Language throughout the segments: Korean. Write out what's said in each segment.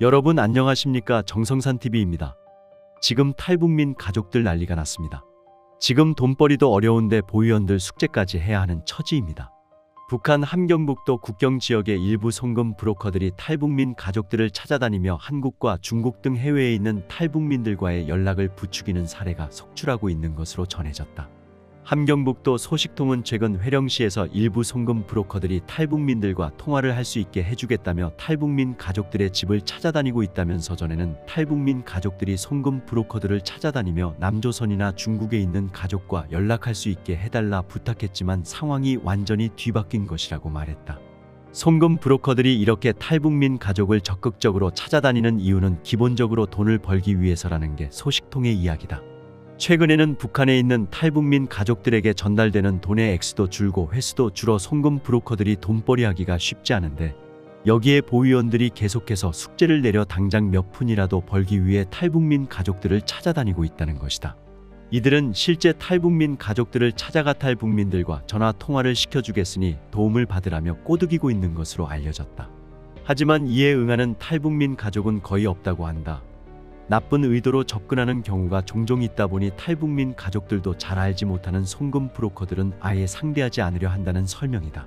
여러분 안녕하십니까? 정성산TV입니다. 지금 탈북민 가족들 난리가 났습니다. 지금 돈벌이도 어려운데 보위원들 숙제까지 해야 하는 처지입니다. 북한 함경북도 국경 지역의 일부 송금 브로커들이 탈북민 가족들을 찾아다니며 한국과 중국 등 해외에 있는 탈북민들과의 연락을 부추기는 사례가 속출하고 있는 것으로 전해졌다. 함경북도 소식통은 최근 회령시에서 일부 송금 브로커들이 탈북민들과 통화를 할 수 있게 해주겠다며 탈북민 가족들의 집을 찾아다니고 있다면서, 전에는 탈북민 가족들이 송금 브로커들을 찾아다니며 남조선이나 중국에 있는 가족과 연락할 수 있게 해달라 부탁했지만 상황이 완전히 뒤바뀐 것이라고 말했다. 송금 브로커들이 이렇게 탈북민 가족을 적극적으로 찾아다니는 이유는 기본적으로 돈을 벌기 위해서라는 게 소식통의 이야기다. 최근에는 북한에 있는 탈북민 가족들에게 전달되는 돈의 액수도 줄고 횟수도 줄어 송금 브로커들이 돈벌이하기가 쉽지 않은데, 여기에 보위원들이 계속해서 숙제를 내려 당장 몇 푼이라도 벌기 위해 탈북민 가족들을 찾아다니고 있다는 것이다. 이들은 실제 탈북민 가족들을 찾아가 탈북민들과 전화 통화를 시켜주겠으니 도움을 받으라며 꼬드기고 있는 것으로 알려졌다. 하지만 이에 응하는 탈북민 가족은 거의 없다고 한다. 나쁜 의도로 접근하는 경우가 종종 있다 보니 탈북민 가족들도 잘 알지 못하는 송금 브로커들은 아예 상대하지 않으려 한다는 설명이다.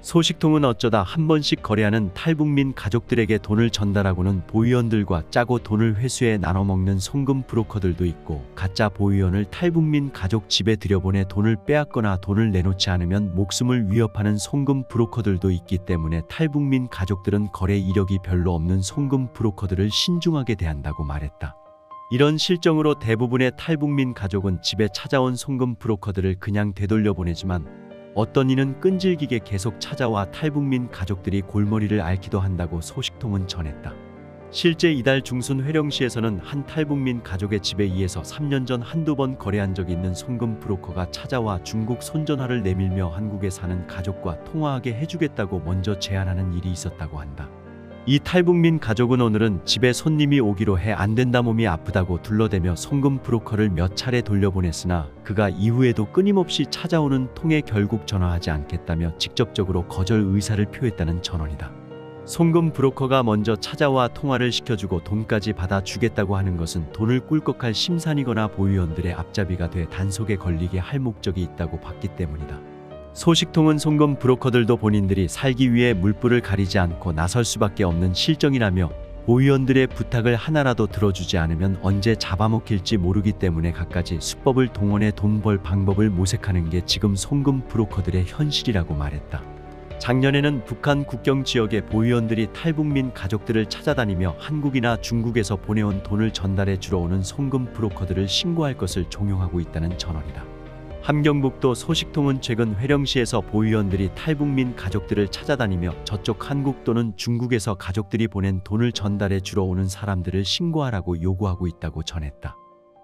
소식통은 어쩌다 한 번씩 거래하는 탈북민 가족들에게 돈을 전달하고는 보위원들과 짜고 돈을 회수해 나눠먹는 송금 브로커들도 있고, 가짜 보위원을 탈북민 가족 집에 들여보내 돈을 빼앗거나 돈을 내놓지 않으면 목숨을 위협하는 송금 브로커들도 있기 때문에 탈북민 가족들은 거래 이력이 별로 없는 송금 브로커들을 신중하게 대한다고 말했다. 이런 실정으로 대부분의 탈북민 가족은 집에 찾아온 송금 브로커들을 그냥 되돌려 보내지만, 어떤 이는 끈질기게 계속 찾아와 탈북민 가족들이 골머리를 앓기도 한다고 소식통은 전했다. 실제 이달 중순 회령시에서는 한 탈북민 가족의 집에 의해서 3년 전 한두 번 거래한 적이 있는 송금 브로커가 찾아와 중국 손전화를 내밀며 한국에 사는 가족과 통화하게 해주겠다고 먼저 제안하는 일이 있었다고 한다. 이 탈북민 가족은 오늘은 집에 손님이 오기로 해 안 된다, 몸이 아프다고 둘러대며 송금 브로커를 몇 차례 돌려보냈으나 그가 이후에도 끊임없이 찾아오는 통에 결국 전화하지 않겠다며 직접적으로 거절 의사를 표했다는 전언이다. 송금 브로커가 먼저 찾아와 통화를 시켜주고 돈까지 받아주겠다고 하는 것은 돈을 꿀꺽할 심산이거나 보위원들의 앞잡이가 돼 단속에 걸리게 할 목적이 있다고 봤기 때문이다. 소식통은 송금 브로커들도 본인들이 살기 위해 물불을 가리지 않고 나설 수밖에 없는 실정이라며, 보위원들의 부탁을 하나라도 들어주지 않으면 언제 잡아먹힐지 모르기 때문에 갖가지 수법을 동원해 돈 벌 방법을 모색하는 게 지금 송금 브로커들의 현실이라고 말했다. 작년에는 북한 국경 지역의 보위원들이 탈북민 가족들을 찾아다니며 한국이나 중국에서 보내온 돈을 전달해 주러 오는 송금 브로커들을 신고할 것을 종용하고 있다는 전언이다. 함경북도 소식통은 최근 회령시에서 보위원들이 탈북민 가족들을 찾아다니며 저쪽 한국 또는 중국에서 가족들이 보낸 돈을 전달해 주러 오는 사람들을 신고하라고 요구하고 있다고 전했다.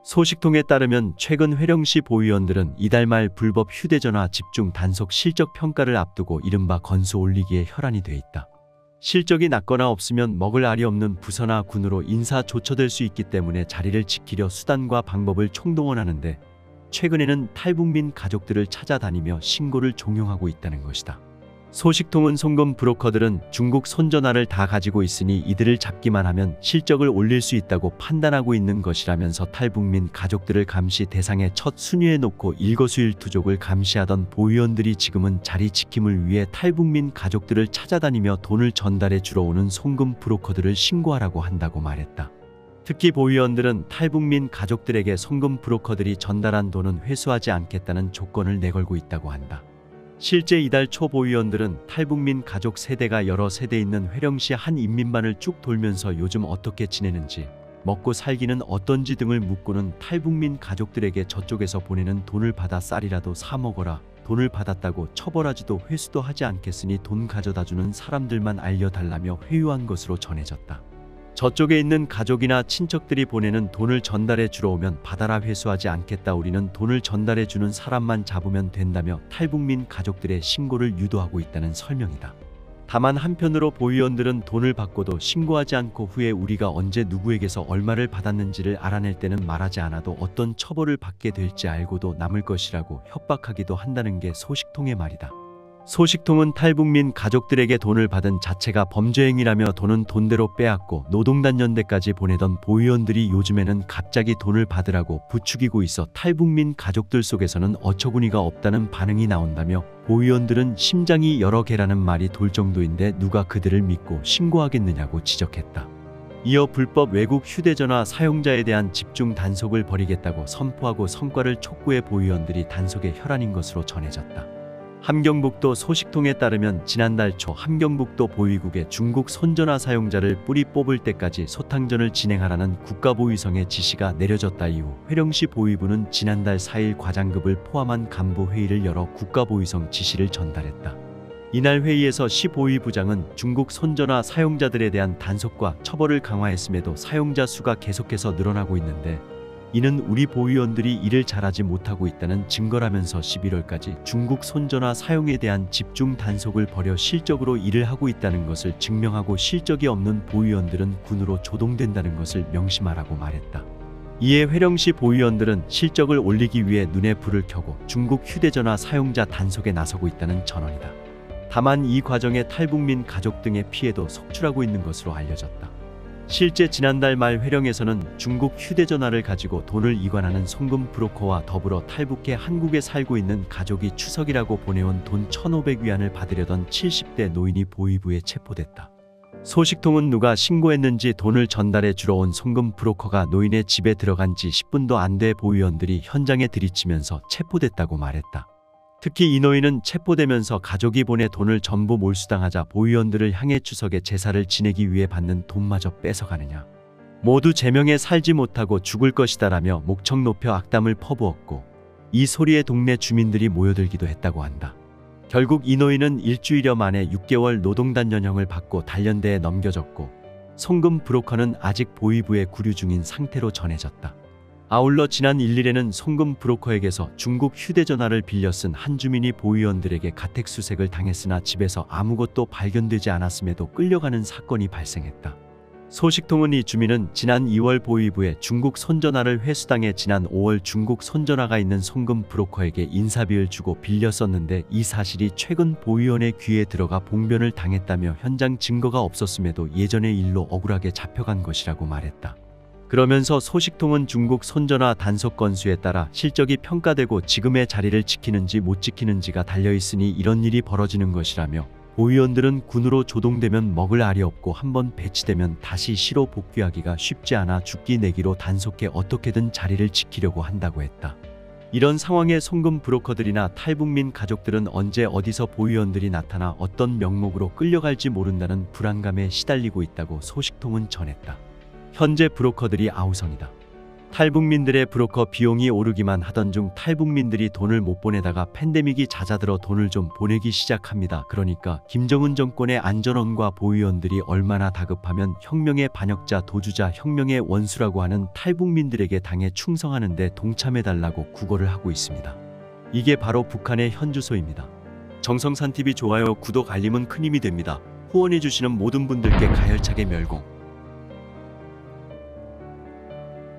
소식통에 따르면 최근 회령시 보위원들은 이달 말 불법 휴대전화 집중 단속 실적 평가를 앞두고 이른바 건수 올리기에 혈안이 돼 있다. 실적이 낮거나 없으면 먹을 알이 없는 부서나 군으로 인사 조처될 수 있기 때문에 자리를 지키려 수단과 방법을 총동원하는데, 최근에는 탈북민 가족들을 찾아다니며 신고를 종용하고 있다는 것이다. 소식통은 송금 브로커들은 중국 손전화를 다 가지고 있으니 이들을 잡기만 하면 실적을 올릴 수 있다고 판단하고 있는 것이라면서, 탈북민 가족들을 감시 대상의 첫 순위에 놓고 일거수일투족을 감시하던 보위원들이 지금은 자리 지킴을 위해 탈북민 가족들을 찾아다니며 돈을 전달해 주러 오는 송금 브로커들을 신고하라고 한다고 말했다. 특히 보위원들은 탈북민 가족들에게 송금 브로커들이 전달한 돈은 회수하지 않겠다는 조건을 내걸고 있다고 한다. 실제 이달 초 보위원들은 탈북민 가족 세대가 여러 세대 있는 회령시 한 인민반을 쭉 돌면서 요즘 어떻게 지내는지, 먹고 살기는 어떤지 등을 묻고는 탈북민 가족들에게 저쪽에서 보내는 돈을 받아 쌀이라도 사 먹어라, 돈을 받았다고 처벌하지도 회수도 하지 않겠으니 돈 가져다주는 사람들만 알려달라며 회유한 것으로 전해졌다. 저쪽에 있는 가족이나 친척들이 보내는 돈을 전달해 주러 오면 받아라, 회수하지 않겠다, 우리는 돈을 전달해 주는 사람만 잡으면 된다며 탈북민 가족들의 신고를 유도하고 있다는 설명이다. 다만 한편으로 보위원들은 돈을 받고도 신고하지 않고 후에 우리가 언제 누구에게서 얼마를 받았는지를 알아낼 때는 말하지 않아도 어떤 처벌을 받게 될지 알고도 남을 것이라고 협박하기도 한다는 게 소식통의 말이다. 소식통은 탈북민 가족들에게 돈을 받은 자체가 범죄 행위라며 돈은 돈대로 빼앗고 노동단연대까지 보내던 보위원들이 요즘에는 갑자기 돈을 받으라고 부추기고 있어 탈북민 가족들 속에서는 어처구니가 없다는 반응이 나온다며 보위원들은 심장이 여러 개라는 말이 돌 정도인데 누가 그들을 믿고 신고하겠느냐고 지적했다. 이어 불법 외국 휴대전화 사용자에 대한 집중 단속을 벌이겠다고 선포하고 성과를 촉구해 보위원들이 단속에 혈안인 것으로 전해졌다. 함경북도 소식통에 따르면 지난달 초 함경북도 보위국에 중국 손전화 사용자를 뿌리 뽑을 때까지 소탕전을 진행하라는 국가보위성의 지시가 내려졌다. 이후 회령시 보위부는 지난달 4일 과장급을 포함한 간부 회의를 열어 국가보위성 지시를 전달했다. 이날 회의에서 시 보위부장은 중국 손전화 사용자들에 대한 단속과 처벌을 강화했음에도 사용자 수가 계속해서 늘어나고 있는데 이는 우리 보위원들이 일을 잘하지 못하고 있다는 증거라면서 11월까지 중국 손전화 사용에 대한 집중 단속을 벌여 실적으로 일을 하고 있다는 것을 증명하고 실적이 없는 보위원들은 군으로 조동된다는 것을 명심하라고 말했다. 이에 회령시 보위원들은 실적을 올리기 위해 눈에 불을 켜고 중국 휴대전화 사용자 단속에 나서고 있다는 전언이다. 다만 이 과정에 탈북민 가족 등의 피해도 속출하고 있는 것으로 알려졌다. 실제 지난달 말 회령에서는 중국 휴대전화를 가지고 돈을 이관하는 송금 브로커와 더불어 탈북해 한국에 살고 있는 가족이 추석이라고 보내온 돈 1,500위안을 받으려던 70대 노인이 보위부에 체포됐다. 소식통은 누가 신고했는지 돈을 전달해 주러 온 송금 브로커가 노인의 집에 들어간 지 10분도 안 돼 보위원들이 현장에 들이치면서 체포됐다고 말했다. 특히 이 노인은 체포되면서 가족이 보내 돈을 전부 몰수당하자 보위원들을 향해 추석에 제사를 지내기 위해 받는 돈마저 뺏어가느냐. 모두 제명에 살지 못하고 죽을 것이다라며 목청 높여 악담을 퍼부었고 이 소리에 동네 주민들이 모여들기도 했다고 한다. 결국 이 노인은 일주일여 만에 6개월 노동단련형을 받고 단련대에 넘겨졌고 송금 브로커는 아직 보위부에 구류 중인 상태로 전해졌다. 아울러 지난 1일에는 송금 브로커에게서 중국 휴대전화를 빌려 쓴 한 주민이 보위원들에게 가택수색을 당했으나 집에서 아무것도 발견되지 않았음에도 끌려가는 사건이 발생했다. 소식통은 이 주민은 지난 2월 보위부에 중국 손전화를 회수당해 지난 5월 중국 손전화가 있는 송금 브로커에게 인사비를 주고 빌려 썼는데 이 사실이 최근 보위원의 귀에 들어가 봉변을 당했다며 현장 증거가 없었음에도 예전의 일로 억울하게 잡혀간 것이라고 말했다. 그러면서 소식통은 중국 손전화 단속 건수에 따라 실적이 평가되고 지금의 자리를 지키는지 못 지키는지가 달려있으니 이런 일이 벌어지는 것이라며 보위원들은 군으로 조동되면 먹을 알이 없고 한번 배치되면 다시 시로 복귀하기가 쉽지 않아 죽기 내기로 단속해 어떻게든 자리를 지키려고 한다고 했다. 이런 상황에 송금 브로커들이나 탈북민 가족들은 언제 어디서 보위원들이 나타나 어떤 명목으로 끌려갈지 모른다는 불안감에 시달리고 있다고 소식통은 전했다. 현재 브로커들이 아우성이다. 탈북민들의 브로커 비용이 오르기만 하던 중 탈북민들이 돈을 못 보내다가 팬데믹이 잦아들어 돈을 좀 보내기 시작합니다. 그러니까 김정은 정권의 안전원과 보위원들이 얼마나 다급하면 혁명의 반역자, 도주자, 혁명의 원수라고 하는 탈북민들에게 당해 충성하는 데 동참해달라고 구걸을 하고 있습니다. 이게 바로 북한의 현주소입니다. 정성산TV 좋아요, 구독, 알림은 큰 힘이 됩니다. 후원해주시는 모든 분들께 가열차게 멸공.